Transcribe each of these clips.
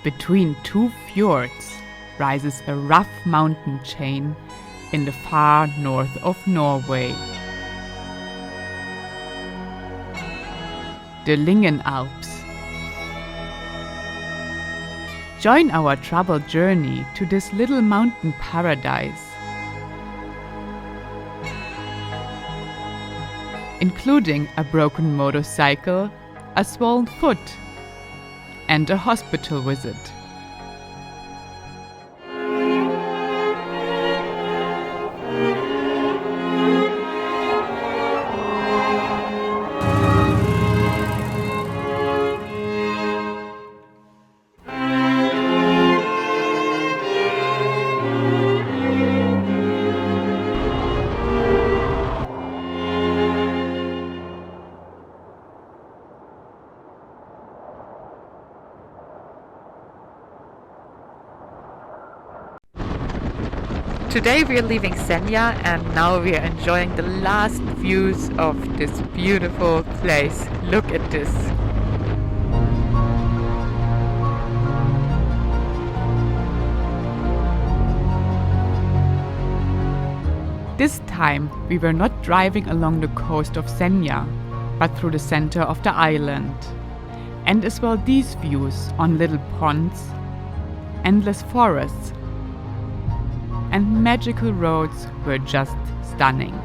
Between two fjords rises a rough mountain chain in the far north of Norway. The Lyngen Alps. Join our troubled journey to this little mountain paradise, including a broken motorcycle, a swollen foot, and a hospital visit. Today we are leaving Senja and now we are enjoying the last views of this beautiful place. Look at this. This time we were not driving along the coast of Senja, but through the center of the island. And as well these views on little ponds, endless forests, and magical roads were just stunning.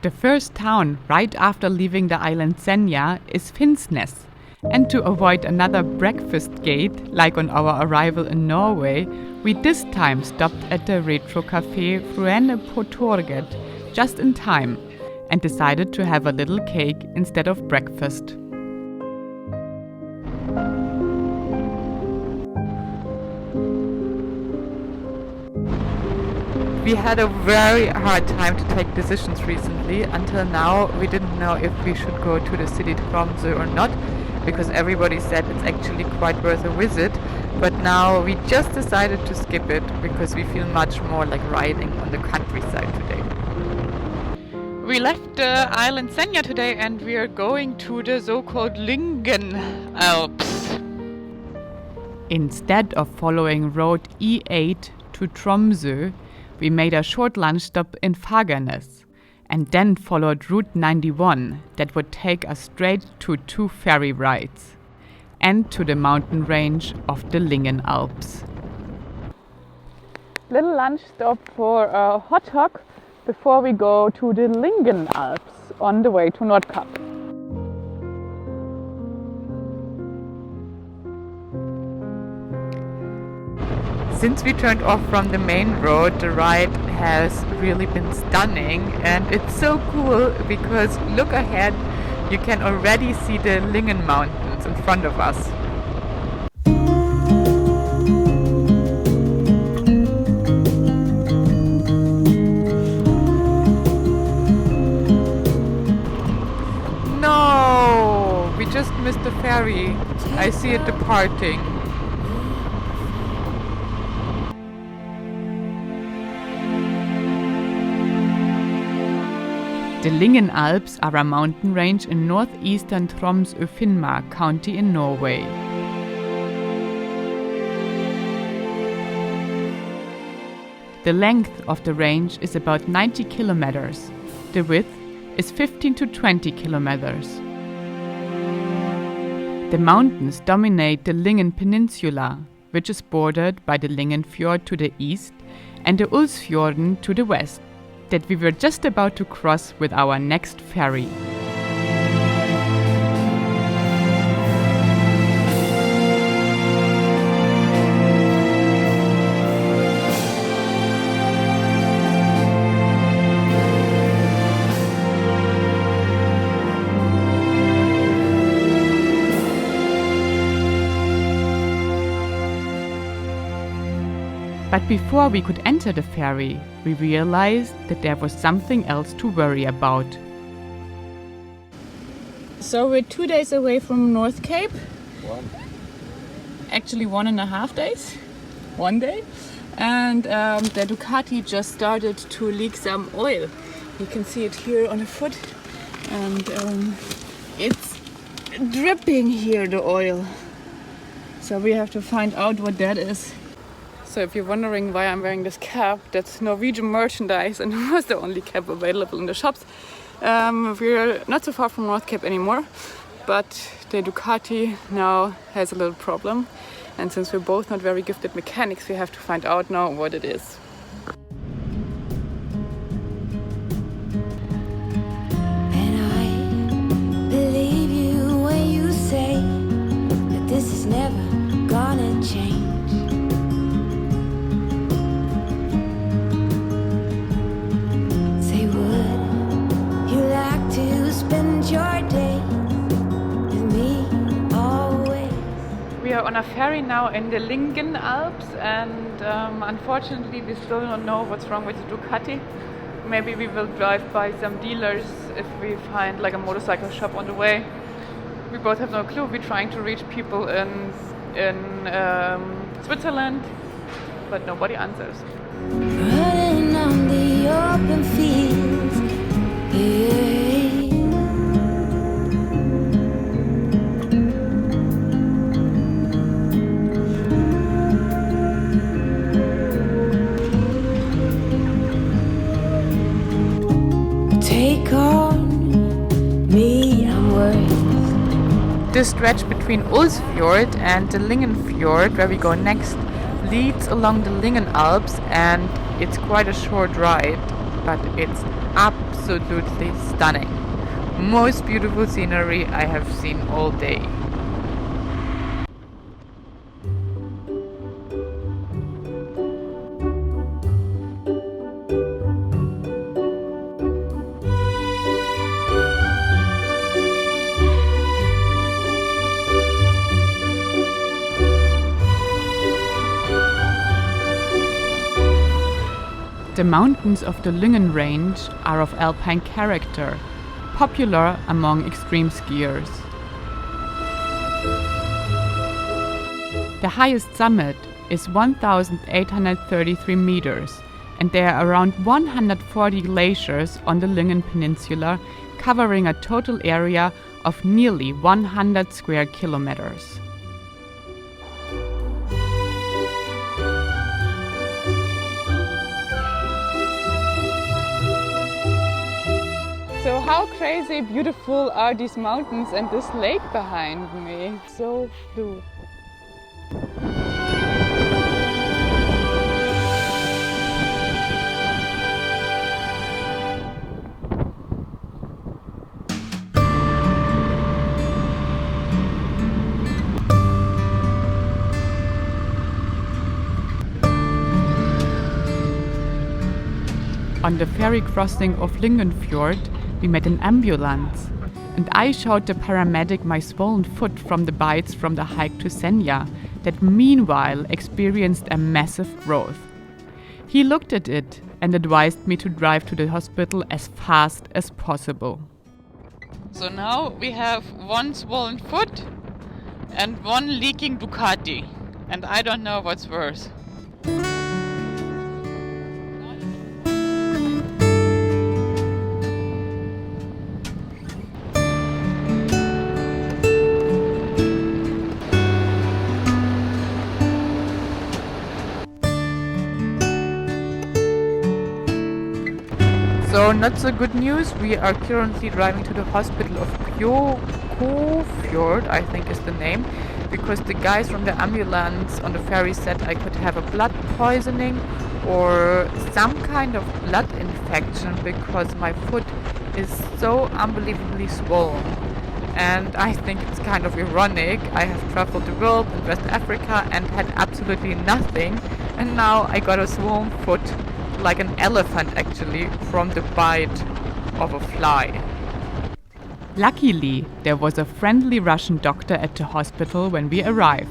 The first town right after leaving the island Senja is Finnsnes, and to avoid another breakfast gate like on our arrival in Norway, we this time stopped at the retro cafe Fruene på Torget just in time and decided to have a little cake instead of breakfast. We had a very hard time to take decisions recently. Until now, we didn't know if we should go to the city Tromsø or not, because everybody said it's actually quite worth a visit. But now we just decided to skip it because we feel much more like riding on the countryside today. We left the island Senja today and we are going to the so-called Lyngen Alps. Instead of following road E8 to Tromsø, we made a short lunch stop in Fagernes and then followed Route 91 that would take us straight to two ferry rides and to the mountain range of the Lyngen Alps. Little lunch stop for a hot dog before we go to the Lyngen Alps on the way to Nordkapp. Since we turned off from the main road, the ride has really been stunning, and it's so cool because look ahead, you can already see the Lyngen Mountains in front of us. No, we just missed the ferry. I see it departing. The Lyngen Alps are a mountain range in northeastern Tromsø Finnmark county in Norway. The length of the range is about 90 kilometers. The width is 15 to 20 kilometers. The mountains dominate the Lyngen Peninsula, which is bordered by the Lyngen Fjord to the east and the Ulsfjorden to the west, that we were just about to cross with our next ferry. before we could enter the ferry, we realized that there was something else to worry about. So we're 2 days away from North Cape. Actually 1.5 days. 1 day. And the Ducati just started to leak some oil. You can see it here on the foot. And it's dripping here, the oil. So we have to find out what that is. So if you're wondering why I'm wearing this cap, that's Norwegian merchandise and it was the only cap available in the shops. We're not so far from North Cape anymore, but the Ducati now has a little problem. And since we're both not very gifted mechanics, we have to find out now what it is. And I believe you when you say that this is never gonna change. Say, would you like to spend your day with me always? We are on a ferry now in the Lyngen Alps, and unfortunately we still don't know what's wrong with the Ducati. Maybe we will drive by some dealers if we find like a motorcycle shop on the way. We both have no clue. We're trying to reach people in Switzerland, but nobody answers. Running on the open fields, yeah. Take on me, I'm worth. This stretch between Ulsfjord and the Lyngen Fjord, where we go next, leads along the Lyngen Alps, and it's quite a short ride, but it's absolutely stunning. Most beautiful scenery I have seen all day. The mountains of the Lyngen Range are of alpine character, popular among extreme skiers. The highest summit is 1,833 meters, and there are around 140 glaciers on the Lyngen Peninsula, covering a total area of nearly 100 square kilometers. So how crazy beautiful are these mountains and this lake behind me? So blue. On the ferry crossing of Lyngenfjord, we met an ambulance, and I showed the paramedic my swollen foot from the bites from the hike to Senja that meanwhile experienced a massive growth. He looked at it and advised me to drive to the hospital as fast as possible. So now we have one swollen foot and one leaking Ducati, and I don't know what's worse. So not so good news, we are currently driving to the hospital of Kjøkofjord, I think is the name, because the guys from the ambulance on the ferry said I could have a blood poisoning or some kind of blood infection because my foot is so unbelievably swollen. And I think it's kind of ironic. I have traveled the world in West Africa and had absolutely nothing, and now I got a swollen foot like an elephant actually from the bite of a fly. Luckily, there was a friendly Russian doctor at the hospital when we arrived.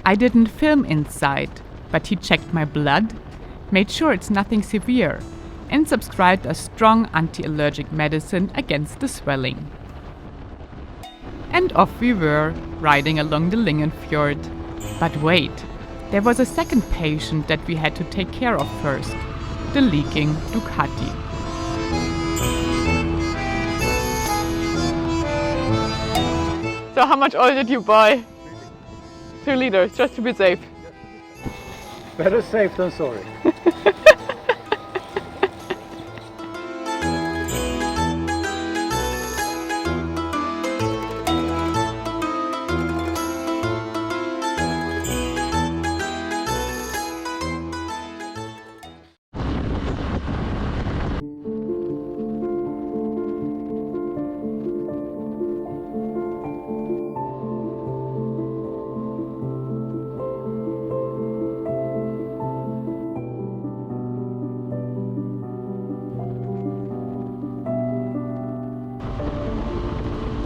I didn't film inside, but he checked my blood, made sure it's nothing severe, and subscribed a strong anti-allergic medicine against the swelling. And off we were, riding along the Lingen Fjord. But wait, there was a second patient that we had to take care of first, the leaking Ducati. So how much oil did you buy? 2 liters, just to be safe. Better safe than sorry.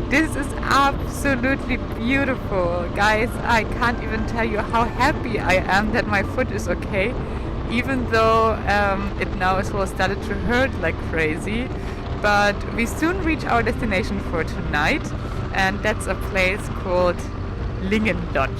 This is absolutely beautiful. Guys, I can't even tell you how happy I am that my foot is okay, even though it now as well started to hurt like crazy. But we soon reach our destination for tonight, and that's a place called Lingen Lodge.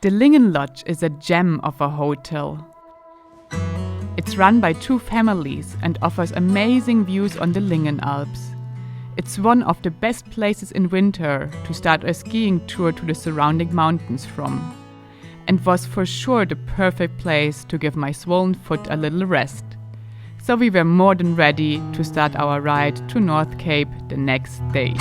The Lingen Lodge is a gem of a hotel. It's run by 2 families and offers amazing views on the Lingen Alps. It's one of the best places in winter to start a skiing tour to the surrounding mountains from, and was for sure the perfect place to give my swollen foot a little rest. So we were more than ready to start our ride to North Cape the next day.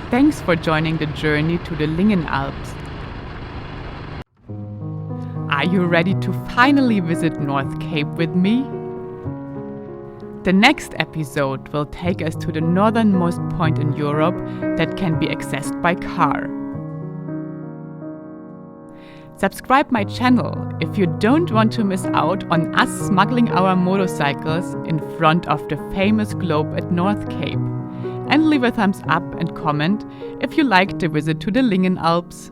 Thanks for joining the journey to the Lingen Alps. Are you ready to finally visit North Cape with me? The next episode will take us to the northernmost point in Europe that can be accessed by car. Subscribe my channel if you don't want to miss out on us smuggling our motorcycles in front of the famous globe at North Cape. And leave a thumbs up and comment if you liked the visit to the Lingen Alps.